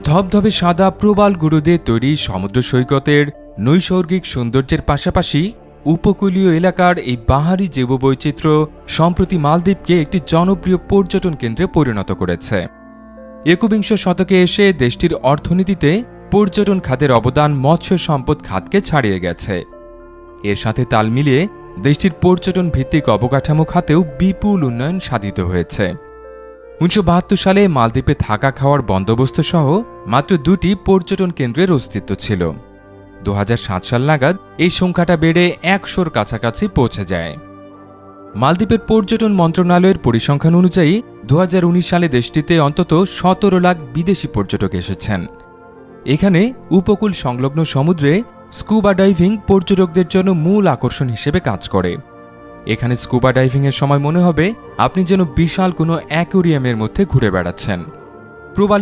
ধবধবে সাদা প্রবাল গুঁড়ো দিয়ে তৈরি সমুদ্র সৈকতের নৈসর্গিক সৌন্দর্যের পাশাপাশি উপকূলীয় এলাকার এই বাহারি জীববৈচিত্র্য সম্প্রতি মালদ্বীপকে একটি জনপ্রিয় পর্যটন কেন্দ্রে পরিণত করেছে। একবিংশ শতকে এসে দেশটির অর্থনীতিতে পর্যটন খাতের অবদান মৎস্য সম্পদ খাতকে ছাড়িয়ে গেছে। এর সাথে তাল মিলিয়ে দেশটির পর্যটন ভিত্তিক অবকাঠামো খাতেও বিপুল উন্নয়ন সাধিত হয়েছে। 1972 সালে মালদ্বীপে থাকা খাওয়ার বন্দোবস্ত সহ মাত্র 2টি পর্যটন কেন্দ্রের অস্তিত্ব ছিল। 2007 সাল নাগাদ এই সংখ্যাটা বেড়ে 100-র কাছাকাছি পৌঁছে যায়। মালদ্বীপের পর্যটন মন্ত্রণালয়ের পরিসংখ্যান অনুযায়ী 2019 সালে দেশটিতে অন্তত 17 লাখ বিদেশি পর্যটক এসেছেন। এখানে উপকূল সংলগ্ন সমুদ্রে স্কুবা ডাইভিং পর্যটকদের জন্য মূল আকর্ষণ হিসেবে কাজ করে। এখানে স্কুবা ডাইভিংয়ের সময় মনে হবে আপনি যেন বিশাল কোনো অ্যাকোয়ারিয়ামের মধ্যে ঘুরে বেড়াচ্ছেন।